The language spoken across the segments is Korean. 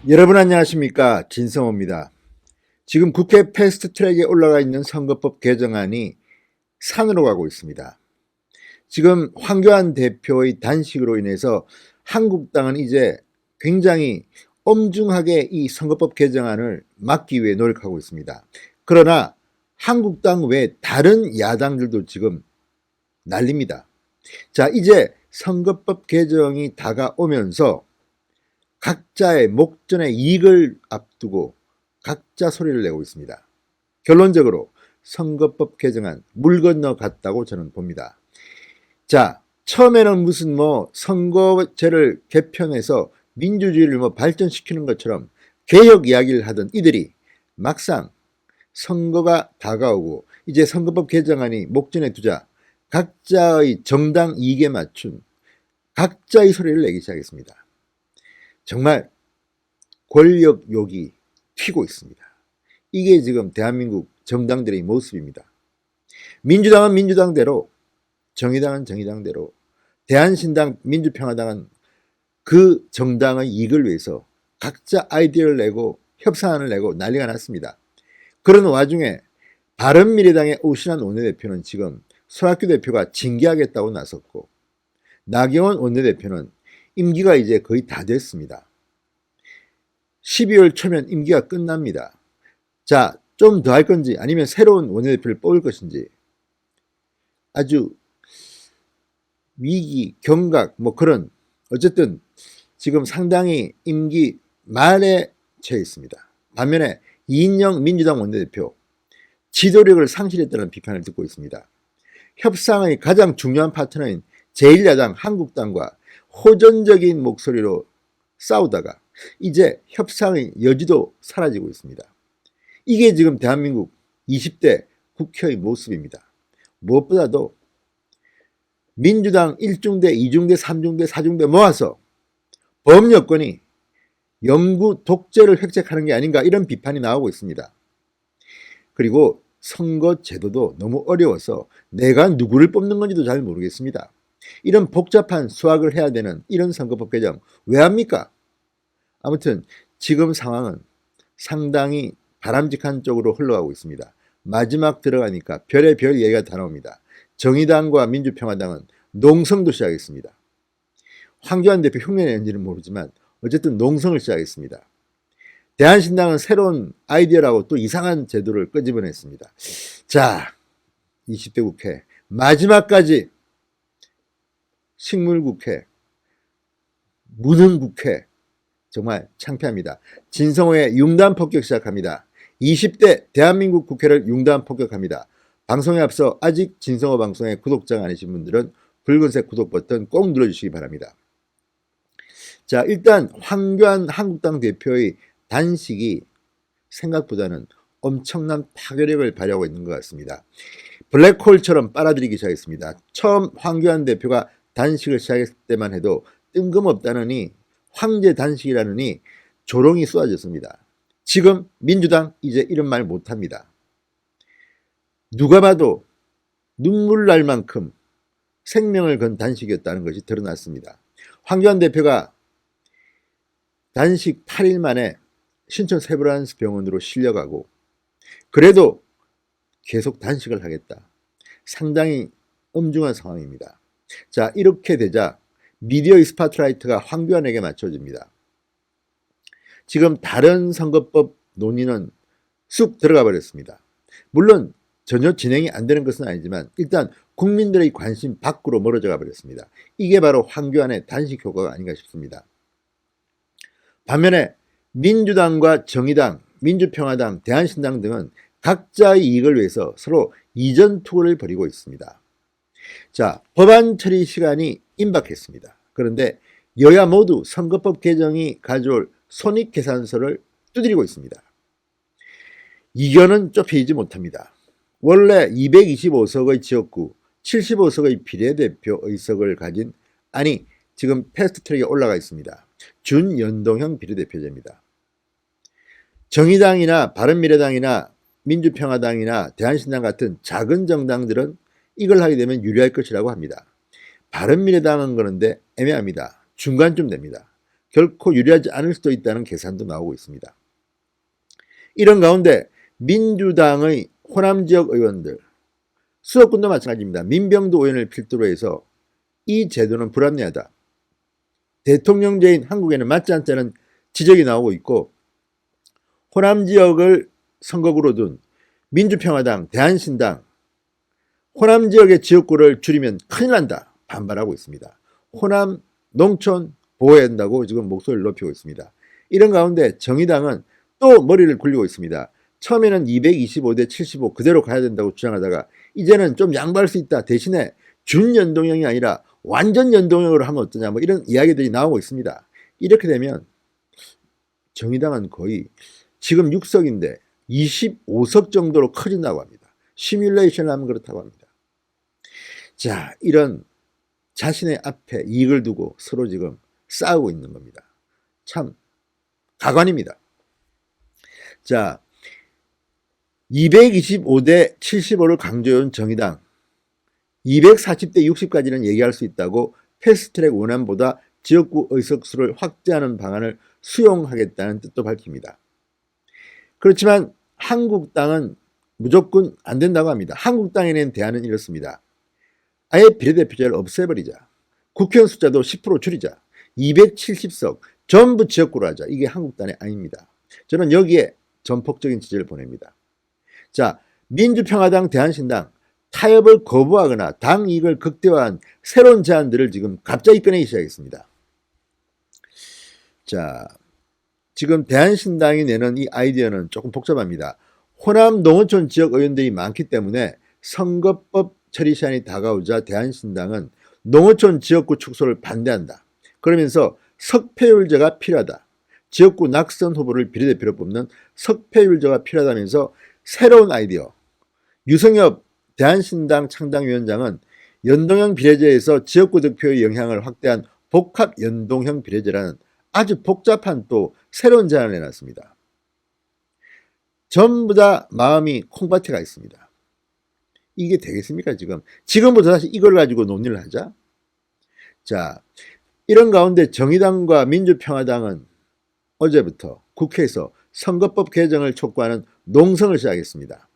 여러분 안녕하십니까, 진성호입니다. 지금 국회 패스트트랙에 올라가 있는 선거법 개정안이 산으로 가고 있습니다. 지금 황교안 대표의 단식으로 인해서 한국당은 이제 굉장히 엄중하게 이 선거법 개정안을 막기 위해 노력하고 있습니다. 그러나 한국당 외 다른 야당들도 지금 난립니다. 자, 이제 선거법 개정이 다가오면서 각자의 목전의 이익을 앞두고 각자 소리를 내고 있습니다. 결론적으로 선거법 개정안 물 건너갔다고 저는 봅니다. 자, 처음에는 무슨 선거제를 개편해서 민주주의를 발전시키는 것처럼 개혁 이야기를 하던 이들이 막상 선거가 다가오고 이제 선거법 개정안이 목전에 두자 각자의 정당 이익에 맞춘 각자의 소리를 내기 시작했습니다. 정말 권력욕이 튀고 있습니다. 이게 지금 대한민국 정당들의 모습입니다. 민주당은 민주당대로, 정의당은 정의당대로, 대한신당, 민주평화당은 그 정당의 이익을 위해서 각자 아이디어를 내고 협상안을 내고 난리가 났습니다. 그런 와중에 바른미래당의 오신환 원내대표는 지금 손학규 대표가 징계하겠다고 나섰고, 나경원 원내대표는 임기가 이제 거의 다 됐습니다. 12월 초면 임기가 끝납니다. 자, 좀 더 할 건지 아니면 새로운 원내대표를 뽑을 것인지 아주 위기, 경각 그런 어쨌든 지금 상당히 임기 말에 처해 있습니다. 반면에 이인영 민주당 원내대표 지도력을 상실했다는 비판을 듣고 있습니다. 협상의 가장 중요한 파트너인 제1야당 한국당과 호전적인 목소리로 싸우다가 이제 협상의 여지도 사라지고 있습니다. 이게 지금 대한민국 20대 국회의 모습입니다. 무엇보다도 민주당 1중대, 2중대, 3중대, 4중대 모아서 범여권이 영구 독재를 획책하는 게 아닌가 이런 비판이 나오고 있습니다. 그리고 선거 제도도 너무 어려워서 내가 누구를 뽑는 건지도 잘 모르겠습니다. 이런 복잡한 수학을 해야 되는 이런 선거법 개정 왜 합니까? 아무튼 지금 상황은 상당히 바람직한 쪽으로 흘러가고 있습니다. 마지막 들어가니까 별의 별 얘기가 다 나옵니다. 정의당과 민주평화당은 농성도 시작했습니다. 황교안 대표 흉내내는지는 모르지만 어쨌든 농성을 시작했습니다. 대한신당은 새로운 아이디어라고 또 이상한 제도를 끄집어냈습니다. 자, 20대 국회 마지막까지 식물국회, 무능국회 정말 창피합니다. 진성호의 융단 폭격 시작합니다. 20대 대한민국 국회를 융단 폭격합니다. 방송에 앞서 아직 진성호 방송의 구독자가 아니신 분들은 붉은색 구독 버튼 꼭 눌러주시기 바랍니다. 자, 일단 황교안 한국당 대표의 단식이 생각보다는 엄청난 파괴력을 발휘하고 있는 것 같습니다. 블랙홀처럼 빨아들이기 시작했습니다. 처음 황교안 대표가 단식을 시작했을 때만 해도 뜬금없다느니 황제 단식이라느니 조롱이 쏟아졌습니다. 지금 민주당 이제 이런 말 못합니다. 누가 봐도 눈물 날 만큼 생명을 건 단식이었다는 것이 드러났습니다. 황교안 대표가 단식 8일 만에 신촌 세브란스 병원으로 실려가고 그래도 계속 단식을 하겠다. 상당히 엄중한 상황입니다. 자, 이렇게 되자 미디어의 스포트라이트가 황교안에게 맞춰집니다. 지금 다른 선거법 논의는 쑥 들어가 버렸습니다. 물론 전혀 진행이 안 되는 것은 아니지만 일단 국민들의 관심 밖으로 멀어져 가 버렸습니다. 이게 바로 황교안의 단식 효과가 아닌가 싶습니다. 반면에 민주당과 정의당, 민주평화당, 대한신당 등은 각자의 이익을 위해서 서로 이전 투구를 벌이고 있습니다. 자, 법안 처리 시간이 임박했습니다. 그런데 여야 모두 선거법 개정이 가져올 손익계산서를 두드리고 있습니다. 이견은 좁히지 못합니다. 원래 225석의 지역구, 75석의 비례대표 의석을 가진 지금 패스트트랙에 올라가 있습니다. 준연동형 비례대표제입니다. 정의당이나 바른미래당이나 민주평화당이나 대한신당 같은 작은 정당들은 이걸 하게 되면 유리할 것이라고 합니다. 바른미래당은 그런데 애매합니다. 중간쯤 됩니다. 결코 유리하지 않을 수도 있다는 계산도 나오고 있습니다. 이런 가운데 민주당의 호남지역 의원들, 수도권도 마찬가지입니다. 민병도 의원을 필두로 해서 이 제도는 불합리하다, 대통령제인 한국에는 맞지 않다는 지적이 나오고 있고, 호남지역을 선거구로 둔 민주평화당, 대한신당, 호남지역의 지역구를 줄이면 큰일 난다 반발하고 있습니다. 호남 농촌 보호해야 한다고 지금 목소리를 높이고 있습니다. 이런 가운데 정의당은 또 머리를 굴리고 있습니다. 처음에는 225대 75 그대로 가야 된다고 주장하다가 이제는 좀 양보할 수 있다, 대신에 준연동형이 아니라 완전 연동형으로 하면 어떠냐, 뭐 이런 이야기들이 나오고 있습니다. 이렇게 되면 정의당은 거의 지금 6석인데 25석 정도로 커진다고 합니다. 시뮬레이션을 하면 그렇다고 합니다. 자, 이런 자신의 앞에 이익을 두고 서로 지금 싸우고 있는 겁니다. 참 가관입니다. 자, 225대 75를 강조해온 정의당, 240대 60까지는 얘기할 수 있다고 패스트트랙 원안보다 지역구 의석수를 확대하는 방안을 수용하겠다는 뜻도 밝힙니다. 그렇지만 한국당은 무조건 안 된다고 합니다. 한국당에 낸 대안은 이렇습니다. 아예 비례대표제를 없애버리자. 국회의원 숫자도 10% 줄이자. 270석 전부 지역구로 하자. 이게 한국당의 안입니다. 저는 여기에 전폭적인 지지를 보냅니다. 자, 민주평화당, 대한신당, 타협을 거부하거나 당 이익을 극대화한 새로운 제안들을 지금 갑자기 꺼내기 시작했습니다. 자, 지금 대한신당이 내는 이 아이디어는 조금 복잡합니다. 호남 농어촌 지역 의원들이 많기 때문에 선거법 처리 시한이 다가오자 대한신당은 농어촌 지역구 축소를 반대한다. 그러면서 석패율제가 필요하다. 지역구 낙선 후보를 비례대표로 뽑는 석패율제가 필요하다면서 새로운 아이디어, 유성엽 대한신당 창당위원장은 연동형 비례제에서 지역구 득표의 영향을 확대한 복합 연동형 비례제라는 아주 복잡한 또 새로운 제안을 내놨습니다. 전부 다 마음이 콩밭에 가 있습니다. 이게 되겠습니까? 지금부터 다시 이걸 가지고 논의를 하자? 자, 이런 가운데 정의당과 민주평화당은 어제부터 국회에서 선거법 개정을 촉구하는 농성을 시작했습니다.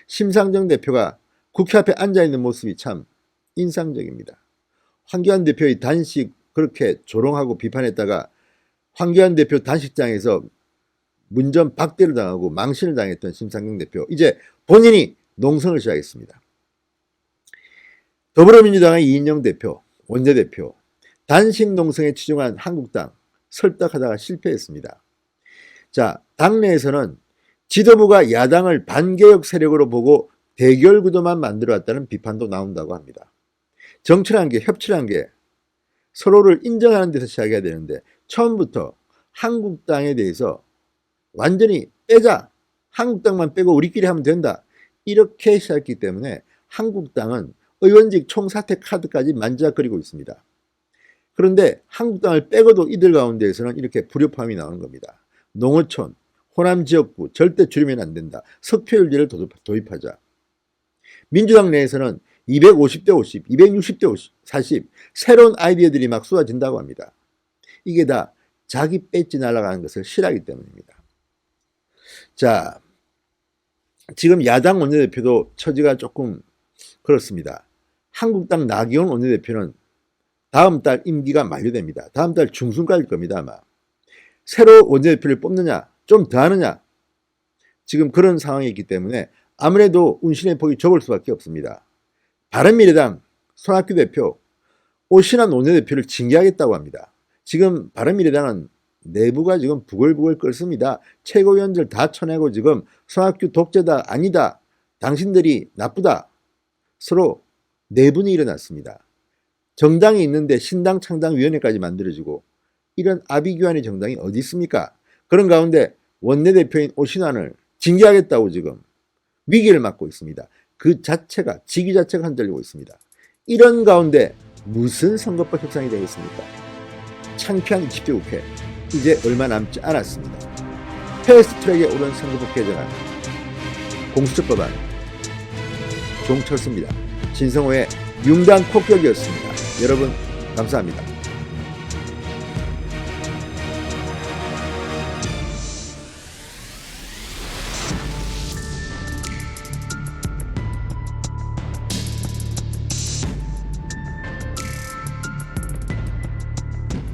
심상정 대표가 국회 앞에 앉아있는 모습이 참 인상적입니다. 황교안 대표의 단식 그렇게 조롱하고 비판했다가 황교안 대표 단식장에서 문전 박대를 당하고 망신을 당했던 심상정 대표, 이제 본인이 농성을 시작했습니다. 더불어민주당의 이인영 대표, 원내대표, 단식 농성에 치중한 한국당 설득하다가 실패했습니다. 자, 당내에서는 지도부가 야당을 반개혁 세력으로 보고 대결 구도만 만들어왔다는 비판도 나온다고 합니다. 정치라는 게, 협치라는 게 서로를 인정하는 데서 시작해야 되는데 처음부터 한국당에 대해서 완전히 빼자, 한국당만 빼고 우리끼리 하면 된다, 이렇게 시작했기 때문에 한국당은 의원직 총사퇴 카드까지 만지작거리고 있습니다. 그런데 한국당을 빼고도 이들 가운데에서는 이렇게 불협화음이 나오는 겁니다. 농어촌, 호남 지역구 절대 줄이면 안 된다. 석패율제를 도입하자. 민주당 내에서는 250대 50, 260대 50, 40 새로운 아이디어들이 막 쏟아진다고 합니다. 이게 다 자기 배지 날아가는 것을 싫어하기 때문입니다. 자, 지금 야당 원내대표도 처지가 조금 그렇습니다. 한국당 나경원 원내대표는 다음 달 임기가 만료됩니다. 다음 달 중순까지일 겁니다, 아마. 새로 원내대표를 뽑느냐, 좀 더 하느냐, 지금 그런 상황이 있기 때문에 아무래도 운신의 폭이 좁을 수밖에 없습니다. 바른미래당 손학규 대표, 오신환 원내대표를 징계하겠다고 합니다. 지금 바른미래당은 내부가 지금 부글부글 끓습니다. 최고위원들 다 쳐내고 지금 손학규 독재다, 아니다, 당신들이 나쁘다, 서로 내분이 일어났습니다. 정당이 있는데 신당 창당위원회까지 만들어지고 이런 아비규환의 정당이 어디 있습니까? 그런 가운데 원내대표인 오신환을 징계하겠다고 지금 위기를 맞고 있습니다. 그 자체가, 직위 자체가 흔들리고 있습니다. 이런 가운데 무슨 선거법 협상이 되겠습니까? 창피한 20대 국회, 이제 얼마 남지 않았습니다. 패스트트랙에 오른 선거법 개정안, 공수처법안 종철수입니다. 진성호의 융단 폭격이었습니다. 여러분 감사합니다.